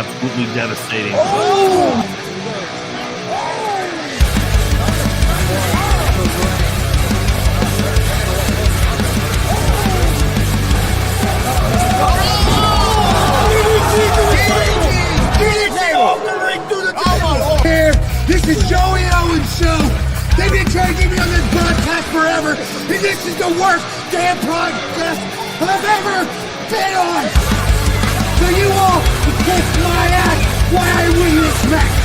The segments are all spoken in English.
absolutely devastating. This is Joey Owens' show. They've been trying to get me on this broadcast forever, and this is the worst damn podcast I've ever been on. So you all can kiss my ass while I win this match.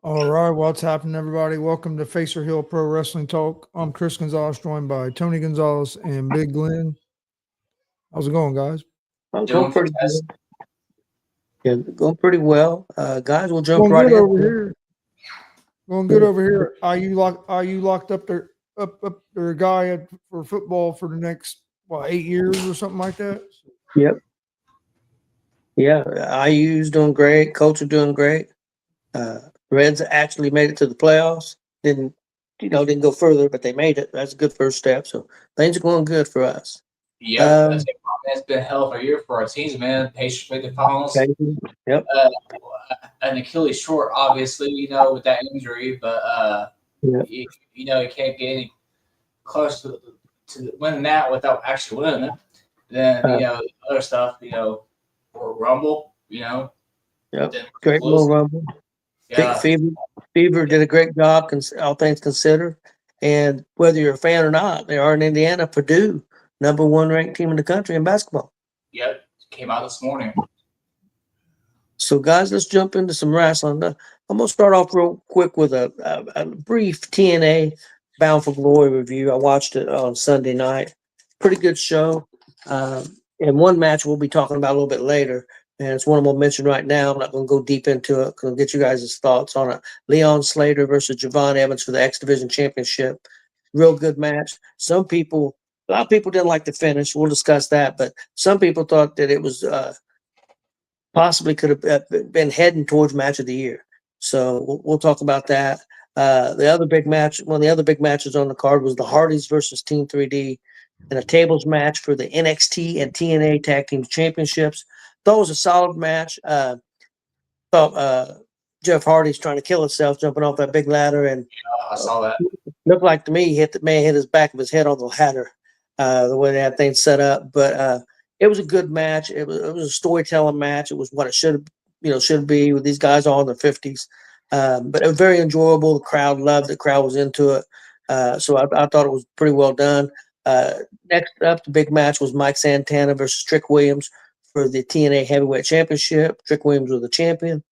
All right, what's happening, everybody? Welcome to Facer Hill Pro Wrestling Talk. I'm Chris Gonzalez, joined by Tony Gonzalez and Big Glenn. How's it going, guys? I'm going pretty good. Yeah, going pretty well. Guys, we'll jump Going right good in. over here. Going good over here. Are you locked up there? Up there, guy for football for the next 8 years or something like that? Yep. Yeah, IU's doing great. Colts are doing great. Reds actually made it to the playoffs. Didn't go further, but they made it. That's a good first step. So things are going good for us. Yeah, it's been a hell of a year for our teams, man. Patience made the finals. Yep. An Achilles short, obviously, with that injury, but you can't get any close to winning that without actually winning it. Then other stuff, or Rumble, Yep. Great little Rumble. Yeah. Fever did a great job, all things considered. And whether you're a fan or not, they are in Indiana. Purdue, #1 ranked team in the country in basketball. Yep, came out this morning. So, guys, let's jump into some wrestling. I'm going to start off real quick with a brief TNA Bound for Glory review. I watched it on Sunday night. Pretty good show. And one match we'll be talking about a little bit later. And it's one I'm going to mention right now. I'm not going to go deep into it. I'll get you guys' thoughts on it. Leon Slater versus Javon Evans for the X Division Championship. Real good match. A lot of people didn't like the finish. We'll discuss that. But some people thought that it was possibly could have been heading towards match of the year. So we'll talk about that. The other big match, one of the other big matches on the card was the Hardys versus Team 3D in a tables match for the NXT and TNA Tag Team Championships. Thought it was a solid match. Thought Jeff Hardy's trying to kill himself jumping off that big ladder, and I saw that. Looked like to me he hit his back of his head on the ladder. The way that thing set up, but it was a good match. It was a storytelling match. It was what it should be with these guys all in their 50s. But it was very enjoyable. The crowd loved it. The crowd was into it. So I thought it was pretty well done. Next up, the big match was Mike Santana versus Trick Williams for the TNA Heavyweight Championship. Trick Williams was the champion.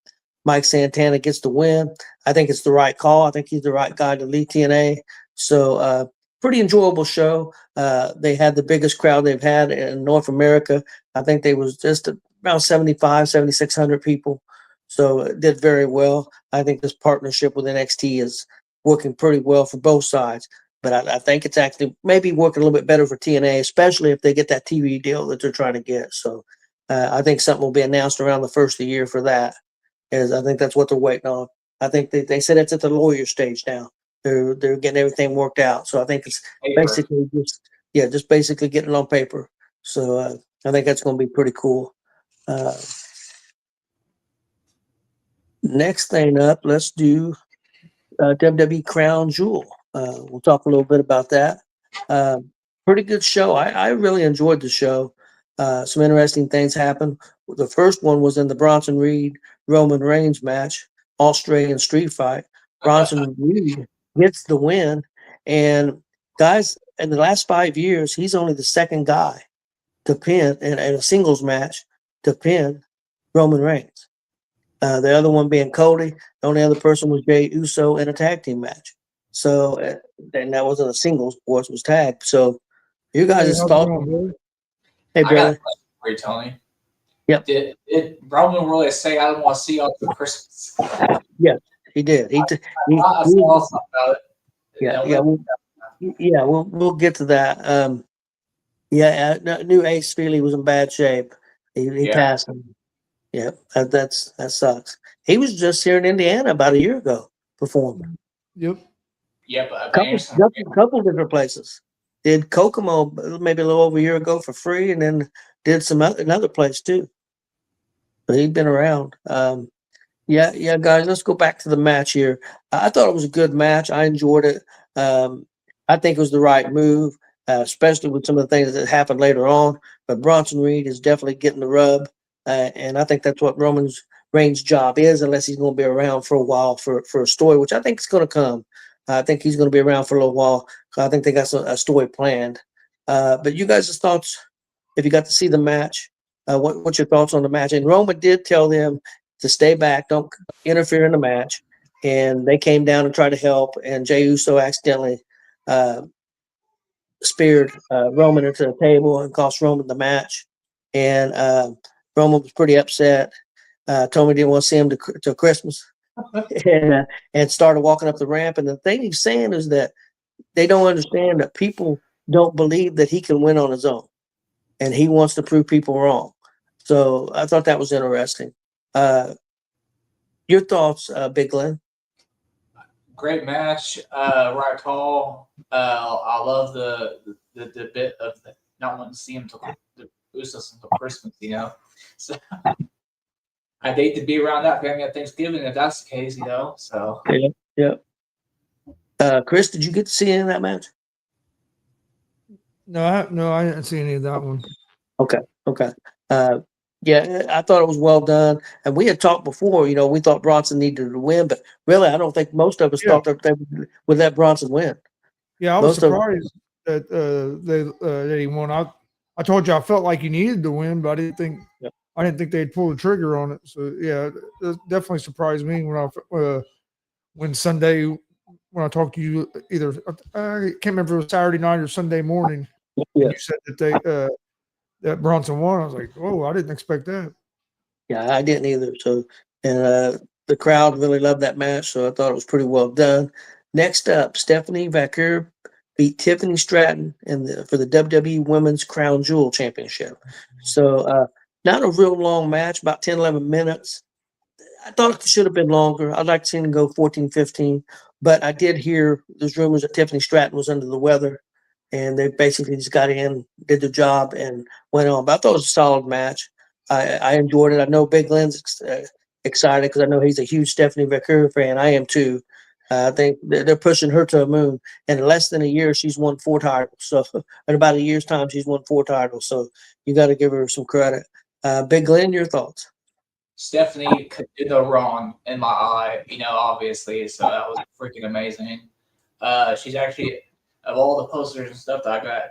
Mike Santana gets the win. I think it's the right call. I think he's the right guy to lead TNA. So pretty enjoyable show. They had the biggest crowd they've had in North America. I think they was just around 7,600 people. So it did very well. I think this partnership with NXT is working pretty well for both sides. But I think it's actually maybe working a little bit better for TNA, especially if they get that TV deal that they're trying to get. So I think something will be announced around the first of the year for that. I think that's what they're waiting on. I think they said it's at the lawyer stage now. They're getting everything worked out. So I think it's basically just basically getting it on paper. So I think that's going to be pretty cool. Next thing up, let's do WWE Crown Jewel. We'll talk a little bit about that. Pretty good show. I really enjoyed the show. Some interesting things happened. The first one was in the Bronson Reed Roman Reigns match, Australian street fight. Bronson Reed gets the win. And guys, in the last 5 years, he's only the second guy to pin in a singles match to pin Roman Reigns. The other one being Cody. The only other person was Jey Uso in a tag team match. So, and that wasn't a singles, of course, it was tag. So, you guys thought. Hey, brother. I got a question for you, Tony. Yep. Did Roman really say, "I don't want to see y'all for Christmas"? Yes, he did. I saw something about it. We'll get to that. I knew Ace Frehley was in bad shape. He passed him. Yeah, that sucks. He was just here in Indiana about a year ago performing. Yep. Yeah, but Couple, Anderson, couple different places. Did Kokomo maybe a little over a year ago for free, and then did some another place too. But he's been around. Yeah, guys. Let's go back to the match here. I thought it was a good match. I enjoyed it. Um, I think it was the right move, especially with some of the things that happened later on. But Bronson Reed is definitely getting the rub, and I think that's what Roman Reigns' job is, unless he's going to be around for a while for a story, which I think is going to come. I think he's going to be around for a little while. So I think they got a story planned. But you guys' thoughts, if you got to see the match, what's your thoughts on the match? And Roman did tell them to stay back, don't interfere in the match. And they came down and tried to help. And Jey Uso accidentally speared Roman into the table and cost Roman the match. And Roman was pretty upset. Told me didn't want to see him till Christmas. and started walking up the ramp. And the thing he's saying is that they don't understand that people don't believe that he can win on his own. And he wants to prove people wrong. So I thought that was interesting. Your thoughts, Big Glenn? great match. Right call. I love the bit of not wanting to see him till the Usos until Christmas. So I'd hate to be around that family at Thanksgiving if that's the case. So Yeah. Chris, did you get to see any of that match? No, I didn't see any of that one. Okay. Yeah, I thought it was well done. And we had talked before, we thought Bronson needed to win, but really, I don't think most of us thought that they would let Bronson win. Yeah, I was surprised that he won. I told you I felt like he needed to win, but I didn't think they'd pull the trigger on it. So yeah, it definitely surprised me when Sunday when I talked to you either I can't remember if it was Saturday night or Sunday morning. Yeah. You said that that Bronson won. I was like, oh, I didn't expect that. Yeah, I didn't either. So, and the crowd really loved that match, so I thought it was pretty well done. Next up, Stephanie Vaquer beat Tiffany Stratton for the WWE Women's Crown Jewel Championship. So, not a real long match, about 10, 11 minutes. I thought it should have been longer. I'd like to see them go 14, 15. But I did hear there's rumors that Tiffany Stratton was under the weather, and they basically just got in, did the job, and went on. But I thought it was a solid match. I enjoyed it. I know Big Glenn's excited because I know he's a huge Stephanie Vaquer fan. I am too. I think they're pushing her to the moon. And in less than a year, she's won 4 titles. So in about a year's time, she's won 4 titles. So you got to give her some credit. Big Glenn, your thoughts? Stephanie could do no wrong in my eye, obviously. So that was freaking amazing. She's actually, of all the posters and stuff that I got,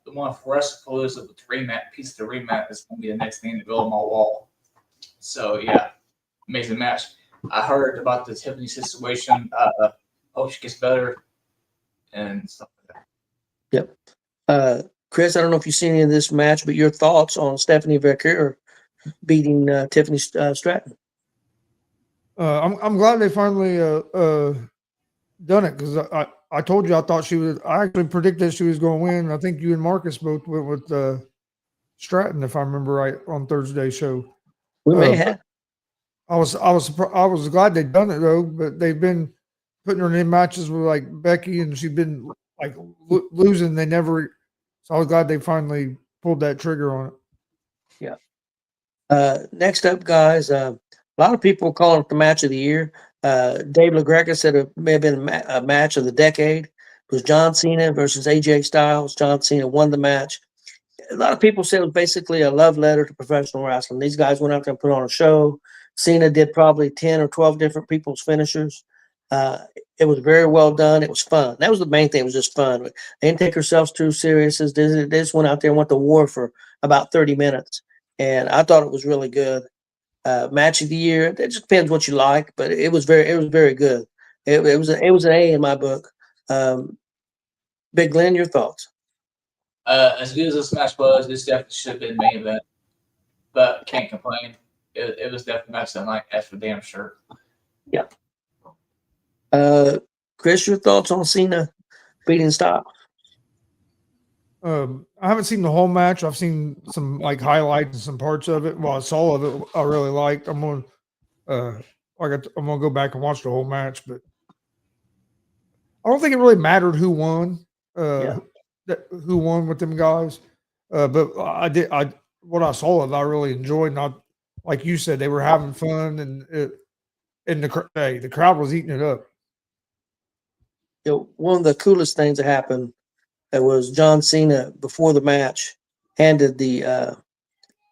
the one for WrestlePalooza with the piece of the rematch is going to be the next thing to go on my wall. So yeah, amazing match. I heard about the Tiffany situation. Hope she gets better and stuff like that. Yep. Chris, I don't know if you've seen any of this match, but your thoughts on Stephanie Vaquer beating Tiffany Stratton? I'm glad they finally done it because I told you I thought she was. I actually predicted she was going to win. I think you and Marcus both went with Stratton, if I remember right, on Thursday's show. We may have. I was glad they'd done it though, but they've been putting her in matches with like Becky, and she's been like losing. They never. So I was glad they finally pulled that trigger on it. Yeah. Next up, guys. A lot of people calling it the match of the year. Dave LaGreca said it may have been a match of the decade. It was John Cena versus AJ Styles. John Cena won the match. A lot of people said it was basically a love letter to professional wrestling. These guys went out there and put on a show. Cena did probably 10 or 12 different people's finishers. It was very well done. It was fun. That was the main thing. It was just fun. They didn't take themselves too serious. They just went out there and went to war for about 30 minutes. And I thought it was really good. Match of the year. It just depends what you like, but it was very good. It was an A in my book. Big Glenn, your thoughts? As good as this match was, this definitely should have been main event, but can't complain. It was definitely match that night. That's for damn sure. Yeah. Chris, your thoughts on Cena beating Styles? I haven't seen the whole match. I've seen some like highlights and some parts of it. Well, all of it I really liked. I'm gonna go back and watch the whole match. But I don't think it really mattered who won. Yeah. Who won with them guys. But what I saw of, I really enjoyed. Not like you said, they were having fun, and the crowd was eating it up. You know, one of the coolest things that happened was John Cena before the match handed the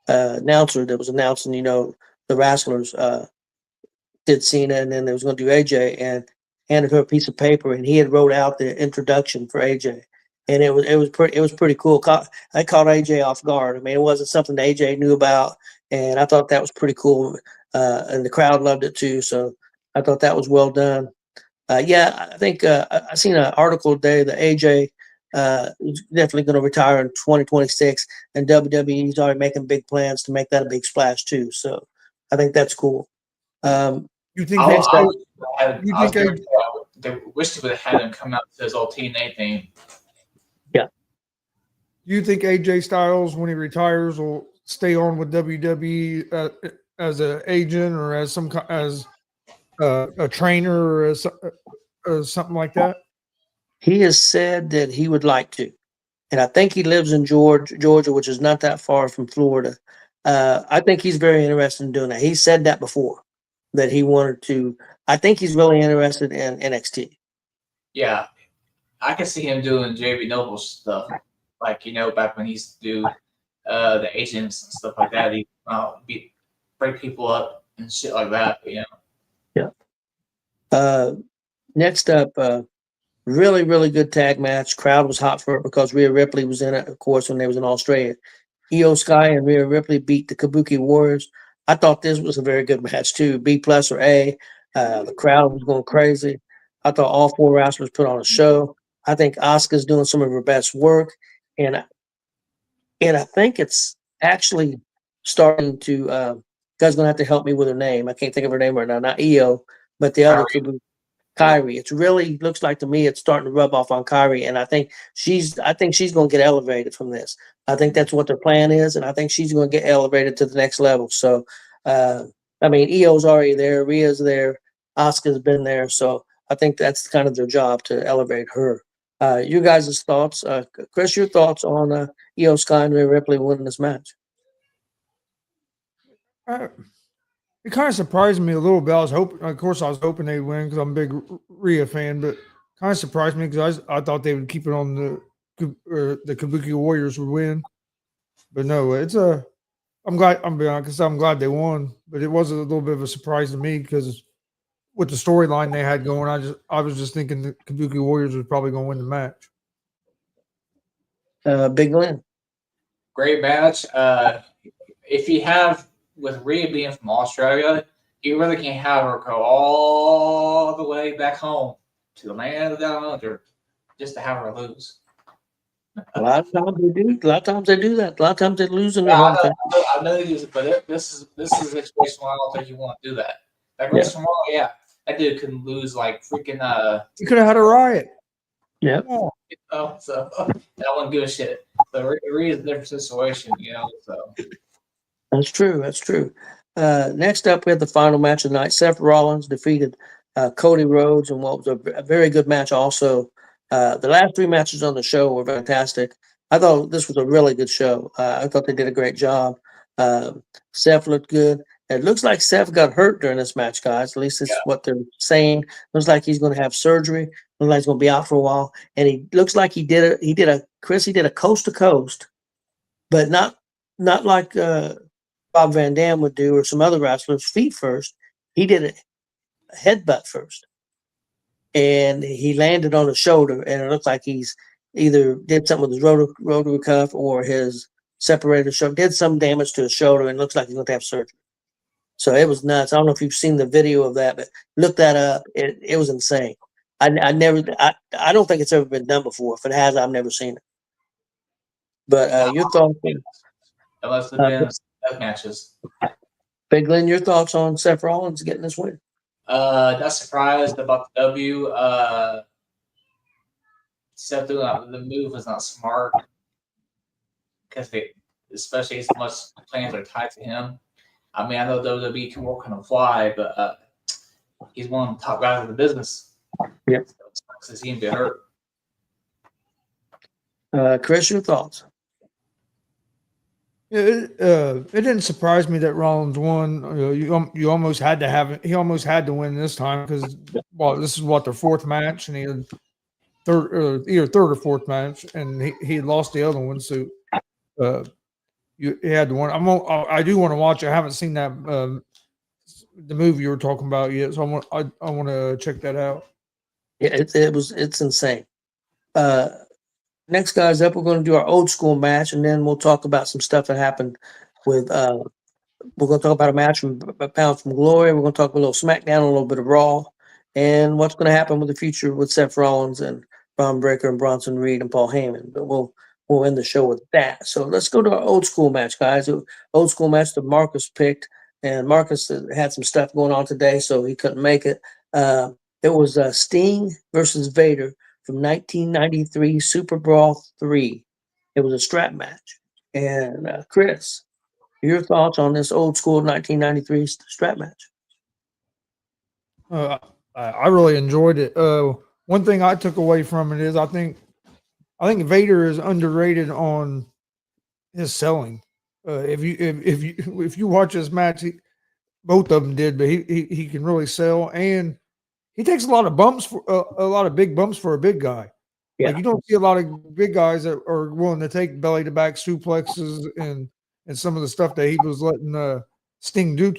announcer that was announcing, you know, the wrestlers did Cena, and then they was going to do AJ, and handed her a piece of paper, and he had wrote out the introduction for AJ, and it was pretty cool. I caught AJ off guard. I mean, it wasn't something that AJ knew about, and I thought that was pretty cool, and the crowd loved it too. So I thought that was well done. Yeah, I think I seen an article today that AJ is definitely going to retire in 2026, and WWE's already making big plans to make that a big splash too. So I think that's cool. You think I wish they would have had him come out to his old TNA thing. Do you think AJ Styles, when he retires, will stay on with WWE as an agent or as a trainer or as something like that? He has said that he would like to, and I think he lives in Georgia, which is not that far from Florida. I think he's very interested in doing that. He said that before, that he wanted to. I think he's really interested in NXT. Yeah, I can see him doing JB Noble stuff, like, you know, back when he used to do the agents and stuff like that. He break people up and shit like that. You know. Yeah. Next up, really, really good tag match. Crowd was hot for it because Rhea Ripley was in it, of course, when they was in Australia. Io Sky and Rhea Ripley beat the Kabuki Warriors. I thought this was a very good match too. B+ or A. The crowd was going crazy. I thought all four wrestlers put on a show. I think Asuka's doing some of her best work, and I think it's actually starting to. Guys, gonna have to help me with her name. I can't think of her name right now. Not Io, but the other Kairi. It's really looks like to me it's starting to rub off on Kairi, and I think she's going to get elevated from this. I think that's what their plan is, and I think she's going to get elevated to the next level. So, I mean, Io's already there, Rhea's there, Asuka's been there, so I think that's kind of their job to elevate her. You guys' thoughts, Chris? Your thoughts on Io Sky and Rhea Ripley winning this match? It kind of surprised me a little bit. I was hoping they'd win because I'm a big Rhea fan, but kind of surprised me because I thought they would keep it on the Kabuki Warriors would win. But no, I'm glad they won, but it was a little bit of a surprise to me because with the storyline they had going, I was just thinking the Kabuki Warriors was probably going to win the match. Big Glenn. Great match. If you have, with Rhea being from Australia, you really can't have her go all the way back home to the land of the down under just to have her lose. A lot of times they do. A lot of times they do that. A lot of times they lose in their Yeah, hometown. I know they use it, but this is a situation where I don't think you want to do that. Like Rich from Raw, yeah, that dude couldn't lose like freaking. You could have had a riot. Yeah. You know, so I wouldn't give a shit. So Rhea's a different situation, you know. So That's true. That's true. Next up, we had the final match of the night. Seth Rollins defeated Cody Rhodes in what was a very good match also. The last three matches on the show were fantastic. I thought this was a really good show. I thought they did a great job. Seth looked good. It looks like Seth got hurt during this match, guys. At least it's what they're saying. Looks like he's going to have surgery. Looks like he's going to be out for a while. And he looks like he did a coast to coast, but not like Bob Van Dam would do or some other wrestlers feet first. He did a headbutt first. And he landed on his shoulder, and it looked like he's either did something with his rotary cuff or his separator shoulder, did some damage to his shoulder, and it looks like he's going to have surgery. So it was nuts. I don't know if you've seen the video of that, but look that up. It was insane. I don't think it's ever been done before. If it has, I've never seen it. But your thoughts? unless the men's death matches. Big Glenn, your thoughts on Seth Rollins getting this win? Not surprised about the W. Seth doing the move was not smart because especially so much plans are tied to him. I mean, I know WWE can work on the fly, but he's one of the top guys in the business. Yep. So sucks to see him get hurt. Chris, your thoughts? It didn't surprise me that Rollins won. You almost had to have it. He almost had to win this time because this is what their fourth match, and he had either third or fourth match, and he lost the other one. So he had to win. I do want to watch it. I haven't seen that the movie you were talking about yet, so I want to check that out. Yeah, it's insane. Next guys up, we're going to do our old school match, and then we'll talk about some stuff that happened with. We're going to talk about a match from Bound for Glory. We're going to talk a little SmackDown, a little bit of Raw, and what's going to happen with the future with Seth Rollins and Braun Breaker and Bronson Reed and Paul Heyman. But we'll end the show with that. So let's go to our old school match, guys. Old school match that Marcus picked, and Marcus had some stuff going on today, so he couldn't make it. It was Sting versus Vader from 1993 Super Brawl 3. It was a strap match. And Chris, your thoughts on this old school 1993 strap match? I really enjoyed it. One thing I took away from it is I think Vader is underrated on his selling. If you watch this match, both of them did, but he can really sell, and he takes a lot of bumps for a lot of big bumps for a big guy. Yeah. Like you don't see a lot of big guys that are willing to take belly to back suplexes and some of the stuff that he was letting Sting do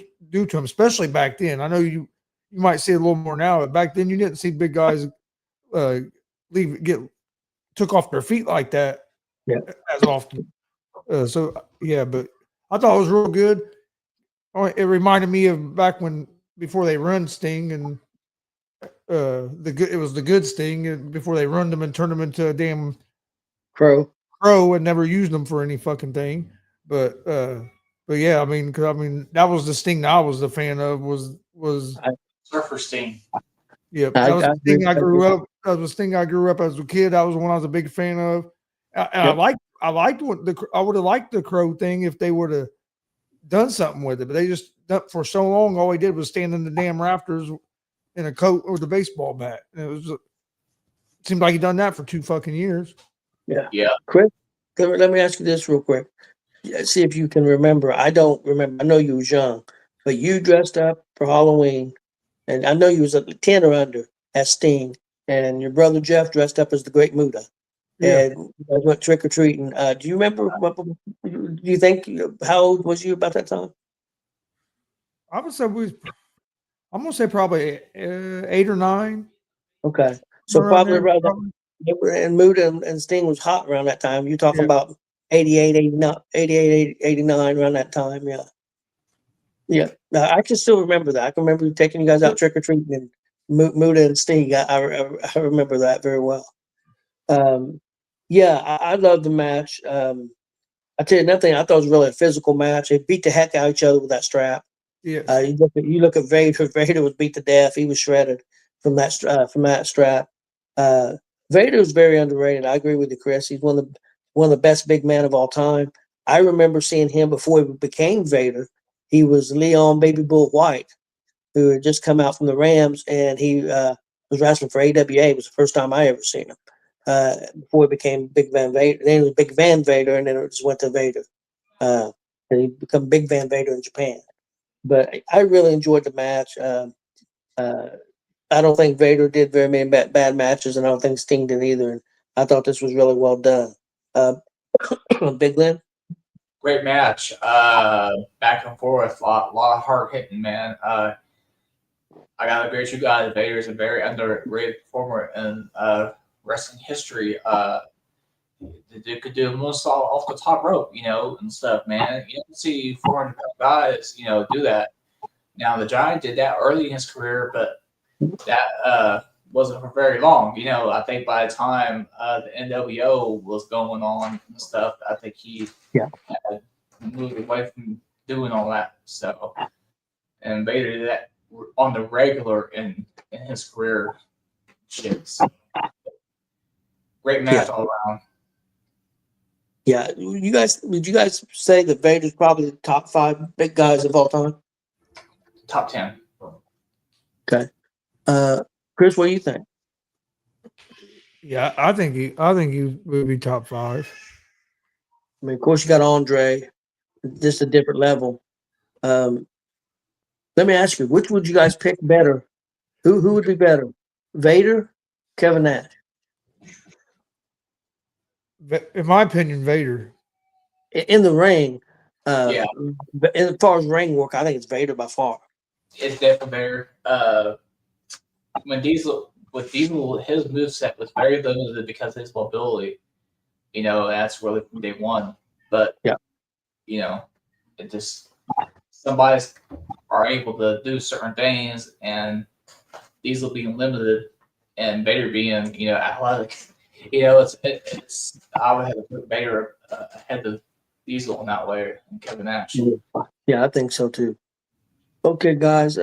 to him, especially back then. I know you might see it a little more now, but back then you didn't see big guys took off their feet like that as often. So yeah, but I thought it was real good. It reminded me of back before they run Sting and it was the good Sting before they run them and turned them into a damn crow and never used them for any fucking thing. But yeah, I mean that was the Sting that I was a fan of was Surfer Sting. Yeah, that was the Sting I grew up. That was the Sting I grew up as a kid. That was one I was a big fan of. I liked what I would have liked the crow thing if they would have done something with it, but they just for so long all he did was stand in the damn rafters in a coat with a baseball bat. And it seemed like he done that for 2 fucking years. Yeah. Chris, let me ask you this real quick. See if you can remember. I don't remember. I know you was young, but you dressed up for Halloween, and I know you was a 10 or under as Sting, and your brother Jeff dressed up as the Great Muta. Yeah. And you guys went trick or treating. Do you remember? Do you think? How old was you about that time? I would say I'm gonna say probably 8 or 9. Okay, so probably around that. And Muta and Sting was hot around that time. You're talking about 88, 89, around that time. Yeah. Yeah. I can still remember that. I can remember taking you guys out trick or treating and Muta and Sting. I remember that very well. Yeah, I love the match. I tell you another thing, I thought it was really a physical match. They beat the heck out of each other with that strap. Yeah. You look at Vader. Vader was beat to death. He was shredded from that strap. Vader was very underrated. I agree with you, Chris. He's one of the best big men of all time. I remember seeing him before he became Vader. He was Leon Baby Bull White, who had just come out from the Rams, and he was wrestling for AWA. It was the first time I ever seen him. Before he became Big Van Vader. Then it was Big Van Vader, and then it just went to Vader. And he became Big Van Vader in Japan. But I really enjoyed the match. I don't think Vader did very many bad matches, and I don't think Sting did either. And I thought this was really well done. Big Glenn? Great match. Back and forth. A lot of hard hitting, man. I got to agree with you guys. Vader is a very underrated performer in wrestling history. They could do a moonsault off the top rope, and stuff, man. You don't see 400 guys, do that. Now the Giant did that early in his career, but that wasn't for very long. I think by the time the NWO was going on and stuff, I think he had moved away from doing all that stuff. And Vader did that on the regular in his career. Shit. So, great match all around. Yeah, would you guys say that Vader's probably the top 5 big guys of all time? Top 10. Okay. Chris, what do you think? Yeah, I think he would be top 5. I mean, of course, you got Andre, just a different level. Um, Let me ask you, which would you guys pick better? Who would be better, Vader, Kevin Nash? In my opinion, Vader. In the ring? Yeah. As far as ring work, I think it's Vader by far. It's definitely better. When Diesel his moveset was very limited because of his mobility. You know, that's really from day one. But yeah, you know, it just somebody's are able to do certain things, and Diesel being limited and Vader being athletic. You know, it's I would have to put Vader ahead of Diesel in that way, and Kevin Nash. Yeah, I think so too. Okay, guys,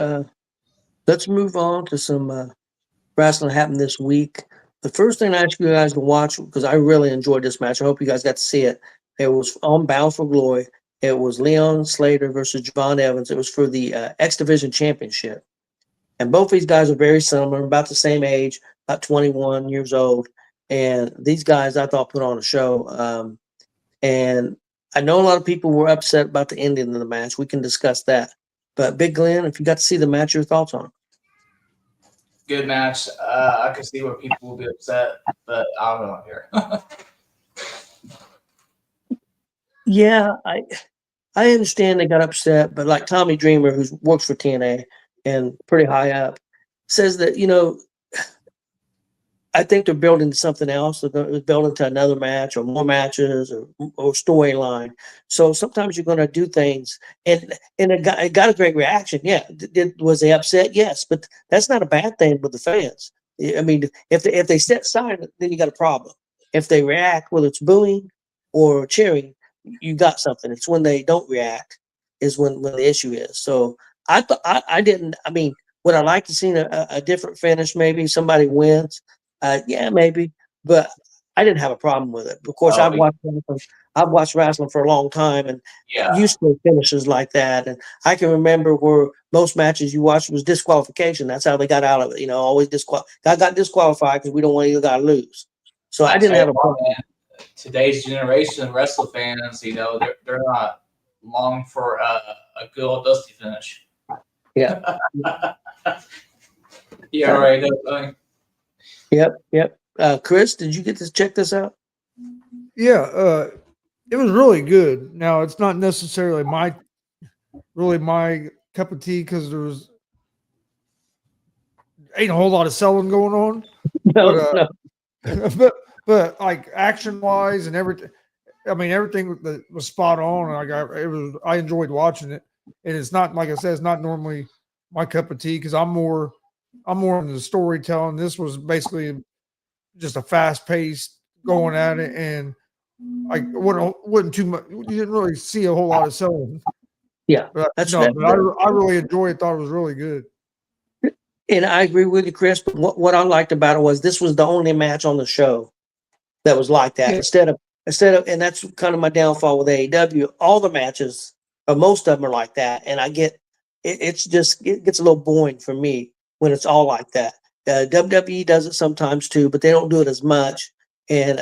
let's move on to some wrestling happened this week. The first thing I ask you guys to watch, because I really enjoyed this match. I hope you guys got to see it. It was on Bound for Glory. It was Leon Slater versus Javon Evans. It was for the X Division Championship. And both these guys are very similar, about the same age, about 21 years old. And these guys, I thought, put on a show. And I know a lot of people were upset about the ending of the match. We can discuss that. But Big Glenn, if you got to see the match, your thoughts on it? Good match. I can see where people will be upset, but I don't know here. Yeah, I understand they got upset, but like Tommy Dreamer, who works for TNA and pretty high up, says that, I think they're building something else. They're building to another match or more matches or storyline. So sometimes you're going to do things, and it got a great reaction. Yeah, was they upset? Yes, but that's not a bad thing with the fans. I mean, if they step silent, then you got a problem. If they react, whether it's booing or cheering, you got something. It's when they don't react is when the issue is. So I didn't. I mean, would I like to see a different finish? Maybe somebody wins. Yeah, maybe, but I didn't have a problem with it. Of course, I've watched wrestling for a long time and used to finishes like that. And I can remember where most matches you watched was disqualification. That's how they got out of it. Always got disqualified because we don't want either guy to lose. So I didn't have a problem. Today's generation of wrestling fans, they're not long for a good old dusty finish. Yeah. Yeah, right. Yep. Chris, did you get to check this out? Yeah, it was really good. Now it's not necessarily my cup of tea because ain't a whole lot of selling going on. No. But like action wise and everything, I mean everything that was spot on. I enjoyed watching it, and it's not, like I said, it's not normally my cup of tea because I'm more into the storytelling. This was basically just a fast paced going at it, and I wasn't too much. You didn't really see a whole lot of selling. Yeah, but I really enjoyed it. Thought it was really good. And I agree with you, Chris. But what I liked about it was this was the only match on the show that was like that. Yeah. Instead of, and that's kind of my downfall with AEW. All the matches, or most of them, are like that, and I get it gets a little boring for me when it's all like that. WWE does it sometimes too, but they don't do it as much. And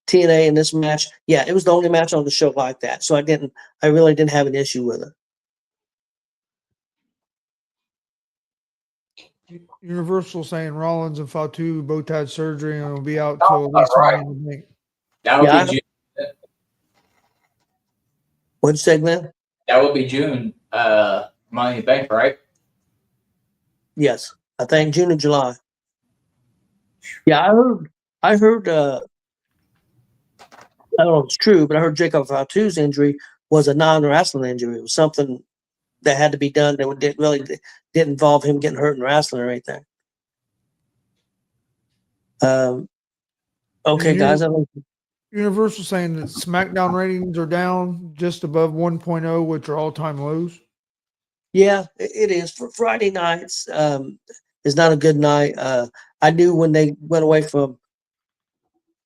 TNA in this match, yeah, it was the only match on the show like that. So I really didn't have an issue with it. Universal saying Rollins and Fatu both had surgery and will be out till at least right. That would be June. What'd you say, Glenn? That would be June. Money in the Bank, right? Yes, I think June and July. Yeah, I heard. I don't know if it's true, but I heard Jacob Fatu's injury was a non-wrestling injury. It was something that had to be done that didn't involve him getting hurt in wrestling or anything. Okay, guys. Universal saying that SmackDown ratings are down just above 1.0, which are all-time lows. Yeah, it is. For Friday nights is not a good night. I knew when they went away from.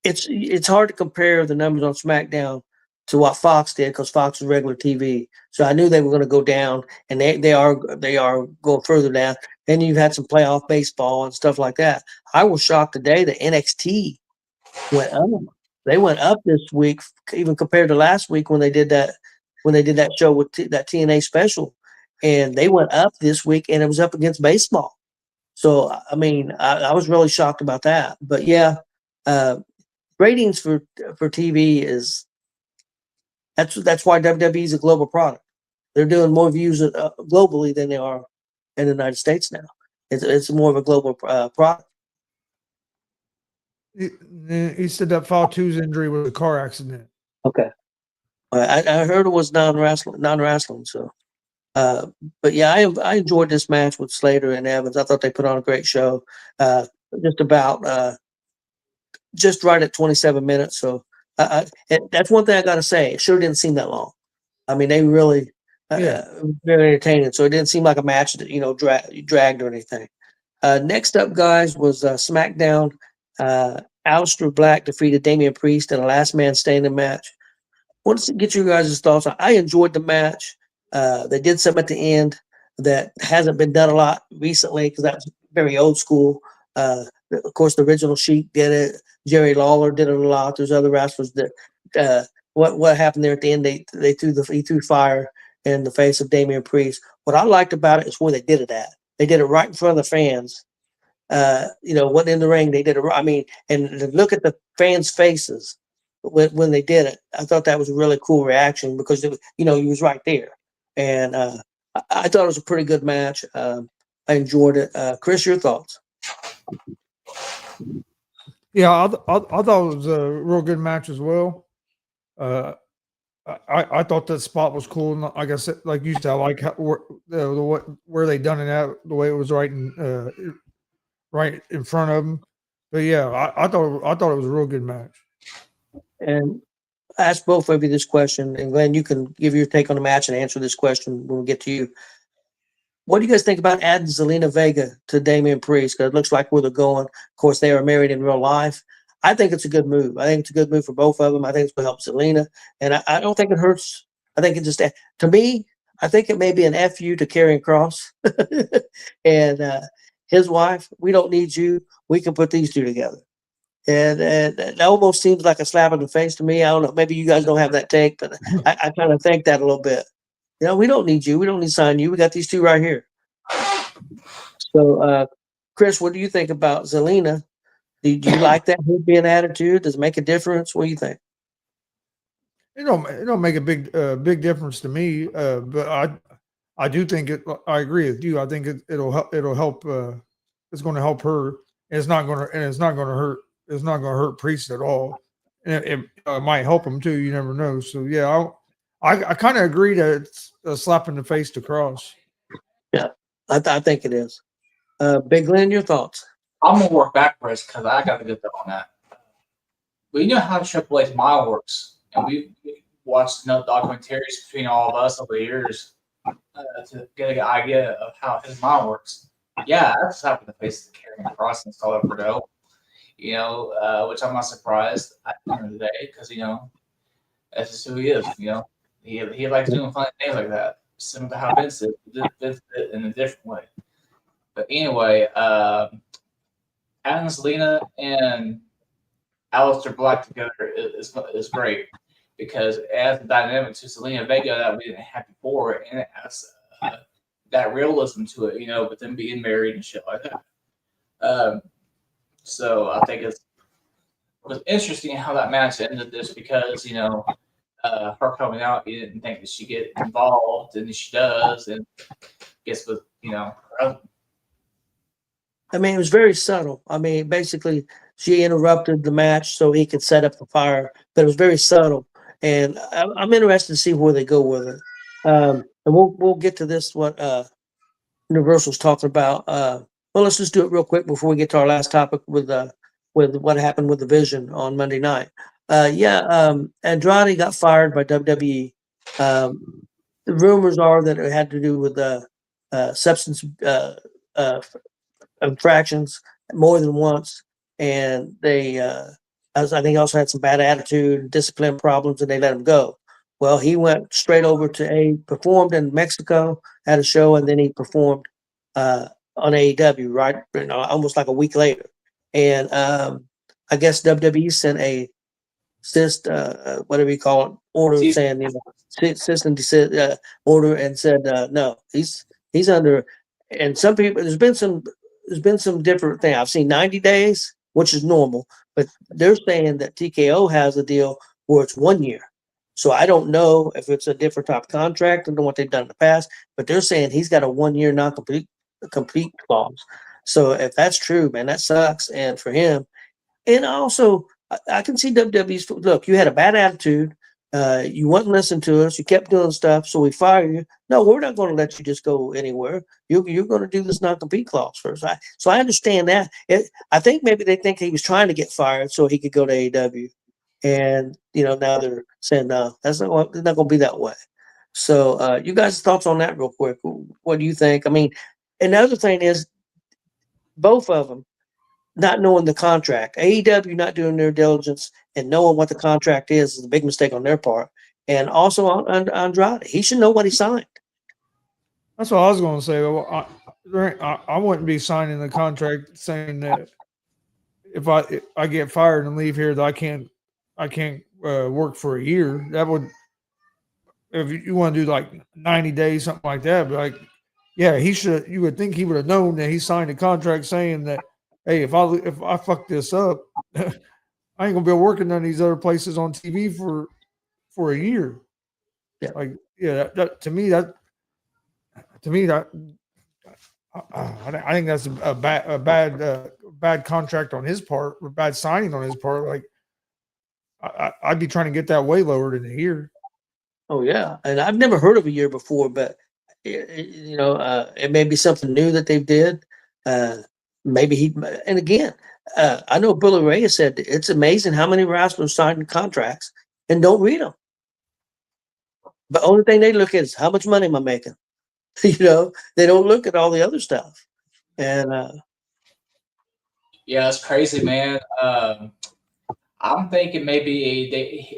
It's hard to compare the numbers on SmackDown to what Fox did because Fox is regular TV. So I knew they were going to go down, and they are going further down. Then you've had some playoff baseball and stuff like that. I was shocked today that NXT went up. They went up this week, even compared to last week when they did that show with that TNA special, and they went up this week, and it was up against baseball. So I mean, I was really shocked about that. But yeah, ratings for TV is that's why WWE is a global product. They're doing more views globally than they are in the United States now. It's more of a global product. He said that Fatu's injury was a car accident. Okay, I heard it was non-wrestling. So, but yeah, I enjoyed this match with Slater and Evans. I thought they put on a great show. Just right at 27 minutes. So that's one thing I got to say. It sure didn't seem that long. I mean, they really very entertaining. So it didn't seem like a match that dragged or anything. Next up, guys, was SmackDown. Aleister Black defeated Damian Priest in a last man standing match. Wanted to get you guys' thoughts. I enjoyed the match. They did something at the end that hasn't been done a lot recently because that was very old school. Of course, the original Sheik did it. Jerry Lawler did it a lot. There's other wrestlers that what happened there at the end? He threw fire in the face of Damian Priest. What I liked about it is where they did it at. They did it right in front of the fans. Wasn't in the ring. They did it. I mean, and look at the fans' faces when they did it. I thought that was a really cool reaction because he was right there, and I thought it was a pretty good match. I enjoyed it. Chris, your thoughts? Yeah, I thought it was a real good match as well. I thought that spot was cool. And like I said, like you said, I like where they done it at, the way it was right in front of them. But yeah, I thought it was a real good match. And I asked both of you this question, and Glenn, you can give your take on the match and answer this question when we get to you. What do you guys think about adding Zelina Vega to Damian Priest? Because it looks like where they're going. Of course, they are married in real life. I think it's a good move. I think it's a good move for both of them. I think it's going to help Zelina. And I don't think it hurts. I think it just, to me, I think it may be an FU to Karrion Kross and his wife. We don't need you. We can put these two together. And it almost seems like a slap in the face to me. I don't know. Maybe you guys don't have that take, but I kind of think that a little bit. We don't need you. We don't need to sign you. We got these two right here. So, Chris, what do you think about Zelina? Do you like that being attitude? Does it make a difference? What do you think? It don't make a big difference to me. But I do think it. I agree with you. I think it'll help. It's going to help her. And it's not going to hurt. It's not going to hurt Priest at all. And it might help him too. You never know. So yeah, I kind of agree that it's a slap in the face to Kross. Yeah, I think it is. Big Glenn, your thoughts? I'm gonna work backwards because I got to get on that. We know how Triple H's mind works, and we watched documentaries between all of us over the years to get an idea of how his mind works. Yeah, that's slap in the face of Karrion Kross and Scarlett Bordeaux. Which I'm not surprised at the end of the day because that's just who he is. He likes doing funny things like that, similar to how Vince did in a different way. But anyway, adding Zelina and Aleister Black together is great because it adds the dynamic to Zelina Vega that we didn't have before, and it adds that realism to it, with them being married and shit like that. So I think it was interesting how that match ended just because, her coming out, you didn't think that she'd get involved, and she does, and gets with, her husband. I mean, it was very subtle. I mean, basically, she interrupted the match so he could set up the fire, but it was very subtle. And I'm interested to see where they go with it. And we'll get to this, what Universal's talking about. Well, let's just do it real quick before we get to our last topic with what happened with the Vision on Monday night. Andrade got fired by WWE. The rumors are that it had to do with substance infractions more than once, and they, I think, also had some bad attitude and discipline problems, and they let him go. Well, he went straight over to performed in Mexico at a show, and then he performed on AEW, right? Almost like a week later. And I guess WWE sent a whatever you call it, order saying, cease and desist order, and said no, he's under. And some people, there's been some different thing. I've seen 90 days, which is normal, but they're saying that TKO has a deal where it's 1 year. So I don't know if it's a different type of contract than what they've done in the past, but they're saying he's got a 1 year complete clause. So if that's true, man, that sucks. And for him, and also I can see WWE's look. You had a bad attitude. You wouldn't listen to us. You kept doing stuff, so we fire you. No, we're not going to let you just go anywhere. You're going to do this non-compete clause first. So I understand that. I think maybe they think he was trying to get fired so he could go to AEW, and now they're saying no, that's not going to be that way. So you guys' thoughts on that, real quick? What do you think? I mean, and the other thing is, both of them not knowing the contract. AEW not doing their diligence and knowing what the contract is a big mistake on their part. And also on Andrade, he should know what he signed. That's what I was going to say. Well, I wouldn't be signing the contract saying that if I get fired and leave here that I can't work for a year. That would, if you want to do like 90 days, something like that. But like, yeah, he should. You would think he would have known that he signed a contract saying that, hey, if I fuck this up, I ain't gonna be working on these other places on TV for a year. Yeah. Like, yeah, that to me that I think that's a bad contract on his part, or bad signing on his part. Like, I'd be trying to get that way lower than a year. Oh yeah, and I've never heard of a year before, but it may be something new that they did. Maybe and again, I know Billy Ray has said it's amazing how many wrestlers sign contracts and don't read them. But only thing they look at is how much money am I making? They don't look at all the other stuff. And yeah, that's crazy, man. I'm thinking maybe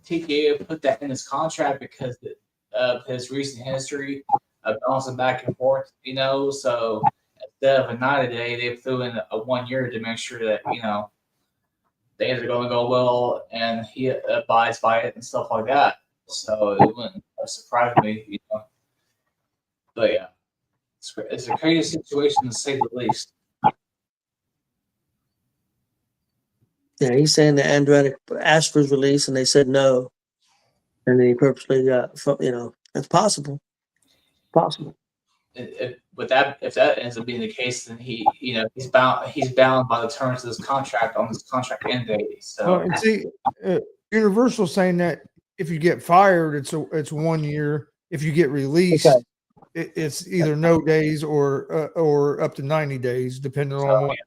TKO put that in his contract because of his recent history of bouncing back and forth, so instead of a 90-day, they threw in a 1 year to make sure that, things are going to go well and he abides by it and stuff like that. So it wouldn't surprise me, But yeah, it's a crazy situation to say the least. yeah, he's saying that Andrade asked for his release and they said no. And then he purposely got, it's possible. Possible. If that ends up being the case, then he's bound by the terms of this contract on his contract end date. So and see, Universal saying that if you get fired, it's 1 year. If you get released, it's either no days or up to 90 days, depending on what.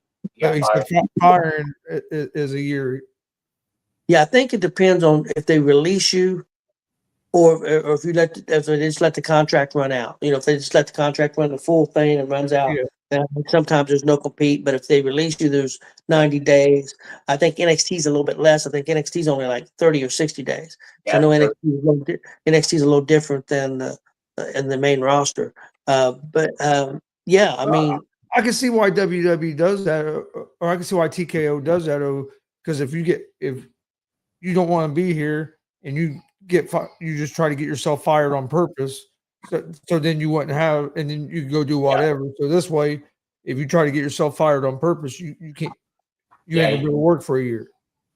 Firing is a year. Yeah, I think it depends on if they release you. Or if they just let the contract run out, if they just let the contract run the full thing and runs out, sometimes there's no compete. But if they release you, there's 90 days. I think NXT is a little bit less. I think NXT is only like 30 or 60 days. Yeah, so I know NXT is a little different than in the main roster. Yeah, I mean, I can see why WWE does that, or I can see why TKO does that. Because if you don't want to be here and you just try to get yourself fired on purpose. So then you wouldn't have, and then you go do whatever. So this way, if you try to get yourself fired on purpose, you can't, ain't gonna be able to work for a year.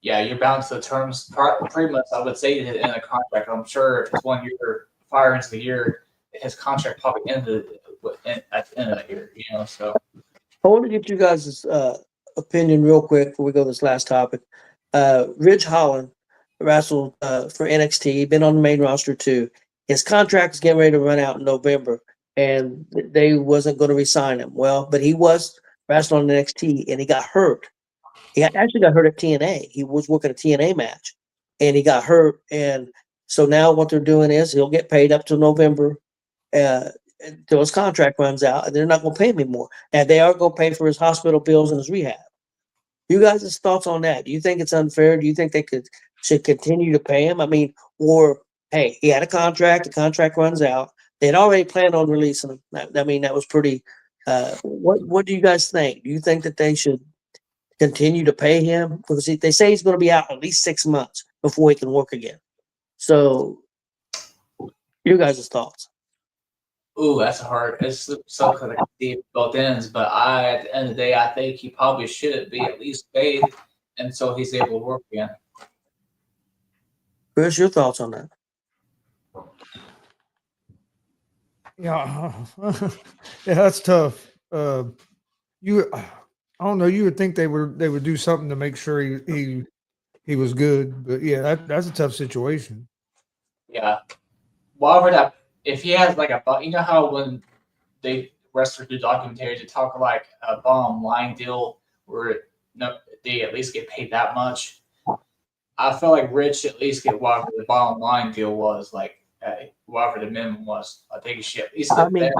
Yeah, you're bound to the terms. Pretty much, I would say in a contract. I'm sure if it's 1 year, fire into the year, his contract probably ended at the end of that year. So I want to get you guys' opinion real quick before we go to this last topic. Ridge Holland wrestled for NXT, been on the main roster too. His contract is getting ready to run out in November, and they wasn't going to re-sign him. Well, but he was wrestling on NXT, and he got hurt. He actually got hurt at TNA. He was working a TNA match, and he got hurt. And so now what they're doing is he'll get paid up to November until his contract runs out, and they're not going to pay him anymore. And they are going to pay for his hospital bills and his rehab. You guys' thoughts on that? Do you think it's unfair? Do you think they should continue to pay him? I mean, or hey, he had a contract. The contract runs out. They had already planned on releasing him. That was pretty. What do you guys think? Do you think that they should continue to pay him? Because they say he's going to be out at least 6 months before he can work again. So, your guys' thoughts? Ooh, that's hard. It's so kind of deep both ends. But at the end of the day, I think he probably should be at least paid until he's able to work again. Chris, your thoughts on that? Yeah, yeah, that's tough. I don't know. You would think they would do something to make sure he was good, but yeah, that's a tough situation. Yeah. Whatever that, if he has like you know how when they wrestlers do documentaries, they talk like a bottom line deal where they at least get paid that much. I feel like Rich at least get whatever the bottom line deal was, like whatever the minimum was. I think he should at least get that.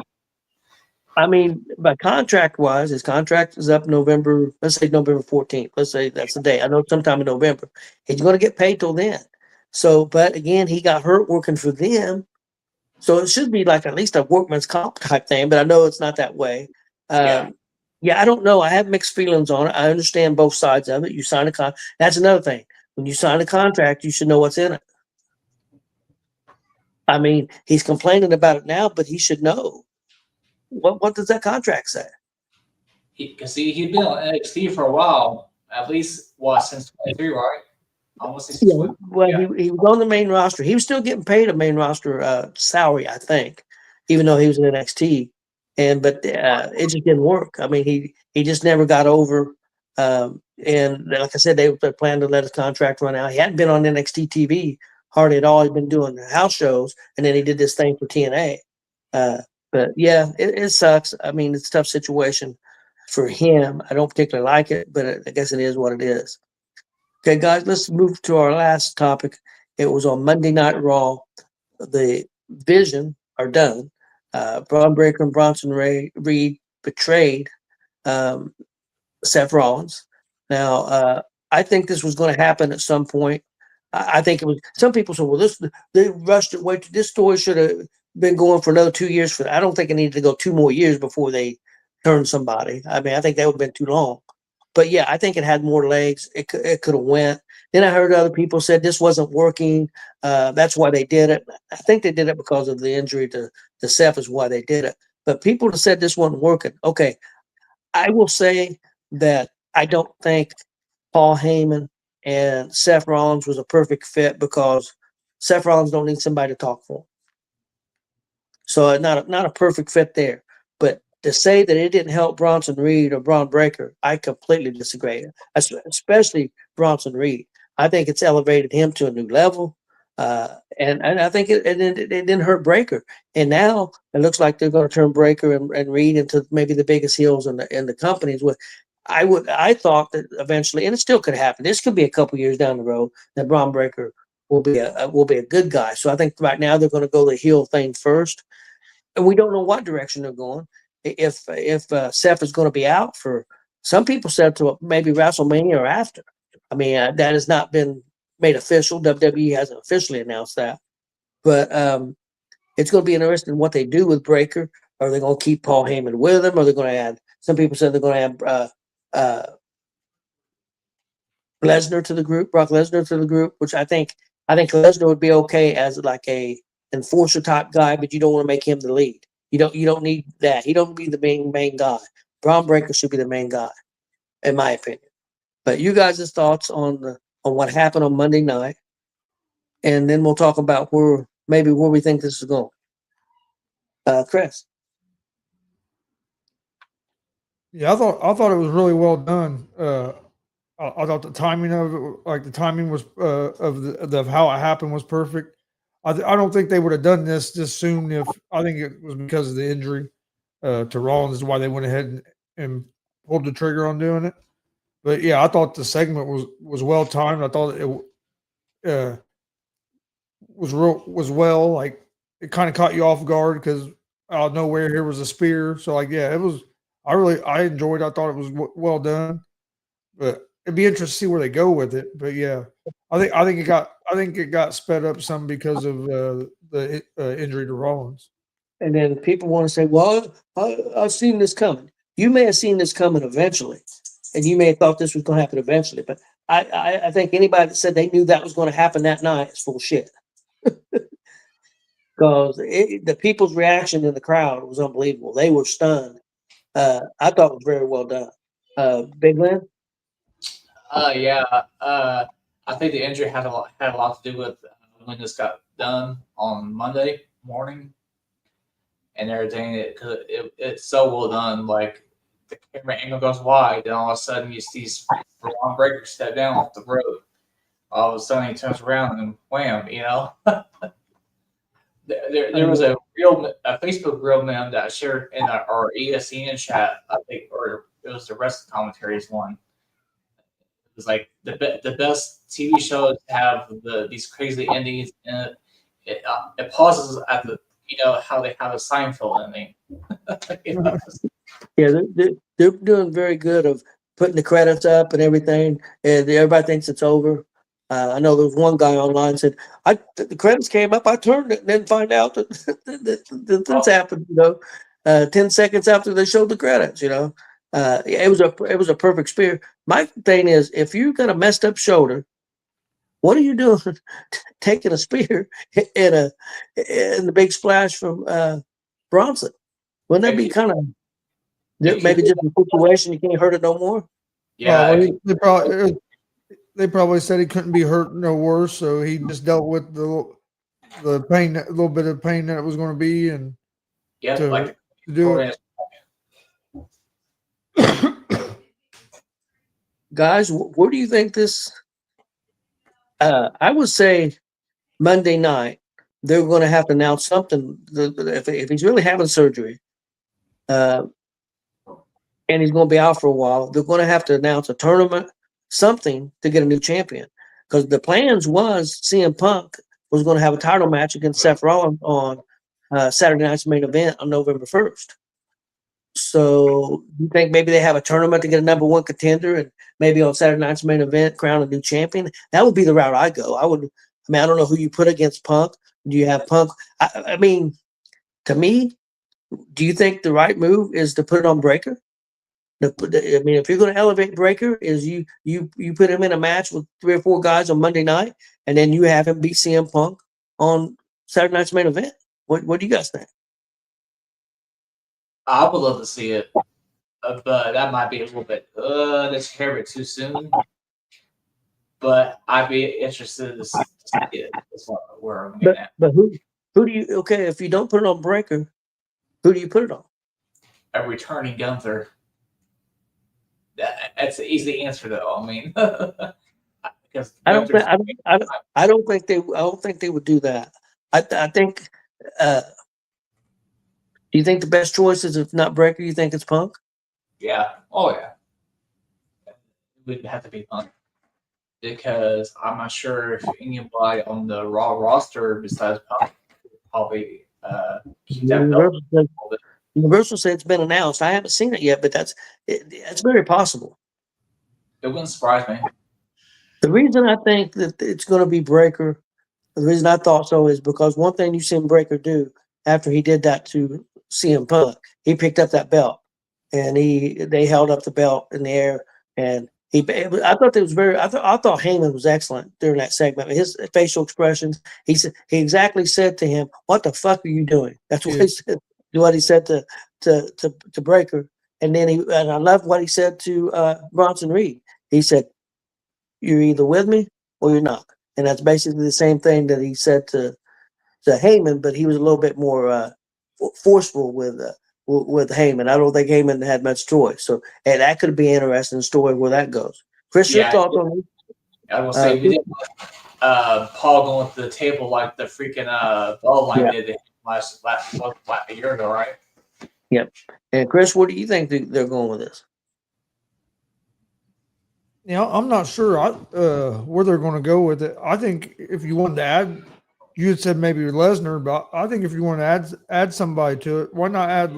I mean, by contract wise, his contract is up November. Let's say November 14th. Let's say that's the day. I know sometime in November. He's going to get paid till then. So, but again, he got hurt working for them. So it should be like at least a workman's comp type thing, but I know it's not that way. Yeah, I don't know. I have mixed feelings on it. I understand both sides of it. You sign a contract. That's another thing. When you sign a contract, you should know what's in it. I mean, he's complaining about it now, but he should know. What does that contract say? Because he'd been on NXT for a while, at least since 23, right? Almost 6 Yeah, well, he was on the main roster. He was still getting paid a main roster salary, I think, even though he was in NXT. But it just didn't work. I mean, he just never got over. And like I said, they planned to let his contract run out. He hadn't been on NXT TV hardly at all. He'd been doing house shows, and then he did this thing for TNA. But yeah, it sucks. I mean, it's a tough situation for him. I don't particularly like it, but I guess it is what it is. Okay, guys, let's move to our last topic. It was on Monday Night Raw. The Vision are done. Braun Breaker and Bronson Reed betrayed Seth Rollins. Now, I think this was going to happen at some point. I think it was. Some people said, "Well, they rushed it. Wait, this story should have been going for another 2 years." I don't think it needed to go 2 more years before they turned somebody. I mean, I think that would have been too long. But yeah, I think it had more legs. It could have went. Then I heard other people said this wasn't working. That's why they did it. I think they did it because of the injury to Seth is why they did it. But people have said this wasn't working. Okay, I will say that I don't think Paul Heyman and Seth Rollins was a perfect fit because Seth Rollins don't need somebody to talk for him. So not a perfect fit there. But to say that it didn't help Bronson Reed or Braun Breaker, I completely disagree. Especially Bronson Reed. I think it's elevated him to a new level. And I think it didn't hurt Breaker. And now it looks like they're going to turn Breaker and Reed into maybe the biggest heels in the companies. I thought that eventually, and it still could happen. This could be a couple years down the road that Braun Breaker will be a good guy. So I think right now they're going to go the heel thing first, and we don't know what direction they're going. If Seth is going to be out for, some people said to maybe WrestleMania or after. I mean, that has not been made official. WWE hasn't officially announced that, but it's going to be interesting what they do with Breaker. Are they going to keep Paul Heyman with them? Are they going to add? Some people said they're going to add Lesnar to the group, Brock Lesnar to the group, which I think Lesnar would be okay as like a enforcer type guy, but you don't want to make him the lead. You don't need that. He don't be the main guy. Braun Breaker should be the main guy, in my opinion. But you guys' thoughts on what happened on Monday night, and then we'll talk about where we think this is going. Chris. Yeah, I thought it was really well done. I thought the timing of it, was of how it happened was perfect. I don't think they would have done this soon if I think it was because of the injury to Rollins is why they went ahead and pulled the trigger on doing it. But yeah, I thought the segment was well timed. I thought it was well, like it kind of caught you off guard because out of nowhere here was a spear. So like yeah, it was. I enjoyed. I thought it was well done, but it'd be interesting to see where they go with it. But yeah, I think it got sped up some because of the injury to Rollins. And then people want to say, "Well, I've seen this coming." You may have seen this coming eventually, and you may have thought this was going to happen eventually, but I think anybody that said they knew that was going to happen that night is full of shit. Because the people's reaction in the crowd was unbelievable. They were stunned. I thought it was very well done. Big Lynn? Yeah. I think the injury had a lot to do with when this got done on Monday morning and everything. It's so well done. Like the camera angle goes wide, and all of a sudden you see Bron Breakker step down off the road. All of a sudden he turns around and wham, you know. There was a Facebook real meme that I shared in our ESPN chat, I think, or it was the rest of the commentaries one. It was like the best TV shows have these crazy endings, and it pauses at the how they have a Seinfeld ending. You know? Yeah, they're doing very good of putting the credits up and everything, and everybody thinks it's over. I know there was one guy online said, the credits came up, I turned it and then find out that this happened, 10 seconds after they showed the credits, it was a perfect spear. My thing is, if you got a messed up shoulder, what are you doing taking a spear in the big splash from Bronson? Wouldn't that be kind of maybe just a situation you can't hurt it no more? Yeah. They probably said he couldn't be hurt no worse, so he just dealt with the pain, a little bit of pain that it was going to be, and to do it. Guys, where do you think this? I would say Monday night they're going to have to announce something. If he's really having surgery, and he's going to be out for a while, they're going to have to announce a tournament, something to get a new champion. Because the plans was CM Punk was going to have a title match against Seth Rollins on Saturday night's main event on November 1st. So you think maybe they have a tournament to get a number one contender, and maybe on Saturday night's main event crown a new champion? That would be the route I go. I don't know who you put against Punk. Do you have Punk? I mean, to me, do you think the right move is to put it on Breakker? I mean, if you're going to elevate Breakker, is you put him in a match with 3 or 4 guys on Monday night, and then you have him beat CM Punk on Saturday night's main event. What do you guys think? I would love to see it, but that might be a little bit that's a hair bit too soon. But I'd be interested to see it. That's where I'm getting at. But who do you? Okay, if you don't put it on Breakker, who do you put it on? A returning Gunther. That's an easy answer, though. I mean, because I don't think they would do that. I think. Do you think the best choice is, if not Breakker, you think it's Punk? Yeah. Oh yeah. It would have to be Punk, because I'm not sure if anybody on the Raw roster besides Punk probably keep that belt. Universal said it's been announced. I haven't seen it yet, but that's very possible. It wouldn't surprise me. The reason I think that it's going to be Breakker, the reason I thought so, is because one thing you've seen Breakker do after he did that to CM Punk, he picked up that belt and they held up the belt in the air, and I thought Heyman was excellent during that segment. His facial expressions, he exactly said to him, "What the fuck are you doing?" That's what he said. What he said to Breakker, and then and I love what he said to Bronson Reed. He said, "You're either with me or you're not," and that's basically the same thing that he said to Heyman, but he was a little bit more forceful with Heyman. I don't think Heyman had much choice, so that could be an interesting story where that goes. Chris, your thoughts on this? I will say we didn't Paul going to the table like the freaking Bloodline did last a year ago, right? Yep. And Chris, what do you think they're going with this? I'm not sure where they're going to go with it. I think if you wanted to add, you had said maybe Lesnar, but I think if you want to add somebody to it, why not add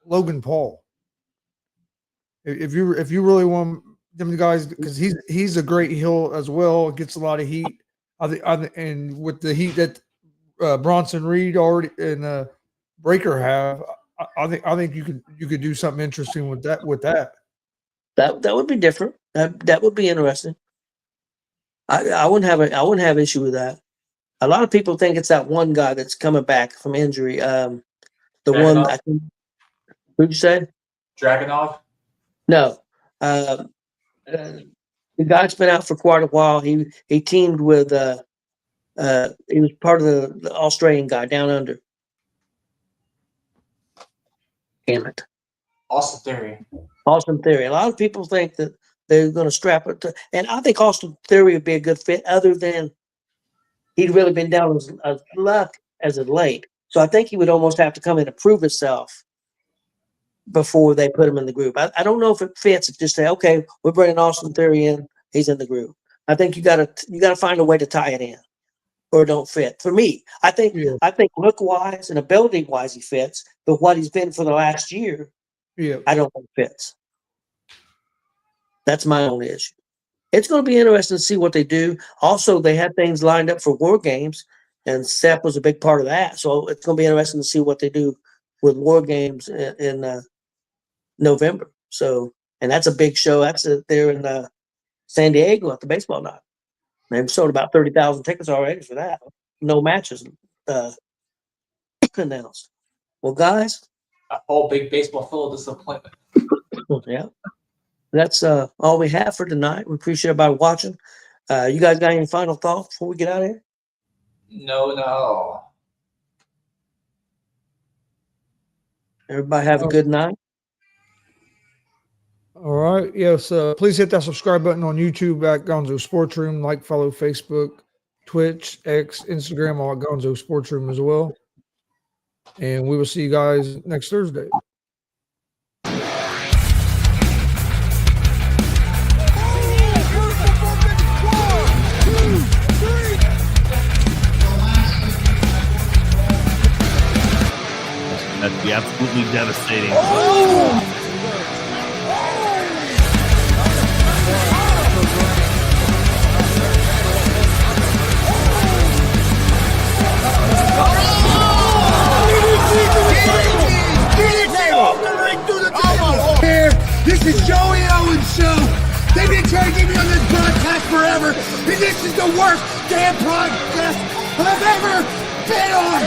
Logan Paul? If you really want them guys, because he's a great heel as well, gets a lot of heat. And with the heat that Bronson Reed already and Breakker have, I think you could do something interesting with that. That would be different. That would be interesting. I wouldn't have issue with that. A lot of people think it's that one guy that's coming back from injury. The one I think. Who'd you say? Dragunov? No. The guy's been out for quite a while. He teamed with he was part of the Australian guy down under. Damn it. Austin Theory. Austin Theory. A lot of people think that they're going to strap it to, and I think Austin Theory would be a good fit, other than he'd really been down as luck as of late. So I think he would almost have to come in and prove himself before they put him in the group. I don't know if it fits if just say, okay, we're bringing Austin Theory in, he's in the group. I think you gotta find a way to tie it in, or it don't fit. For me, I think look wise and ability wise he fits, but what he's been for the last year, I don't think fits. That's my only issue. It's going to be interesting to see what they do. Also, they had things lined up for War Games, and Seth was a big part of that. So it's going to be interesting to see what they do with War Games in November. So, and that's a big show. That's there in San Diego at the baseball night. They've sold about 30,000 tickets already for that. No matches announced. Well, guys, A whole big baseball full of disappointment. yeah, that's all we have for tonight. We appreciate everybody watching. You guys got any final thoughts before we get out of here? No. Everybody have a good night. All right. Yes. Please hit that subscribe button on YouTube at Gonzo Sports Room. Like, follow Facebook, Twitch, X, Instagram, all at Gonzo Sports Room as well. And we will see you guys next Thursday. That'd be absolutely devastating. Here, this is Joey Owens show. They've been trying to get me on this broadcast forever, and this is the worst damn broadcast I've ever been on.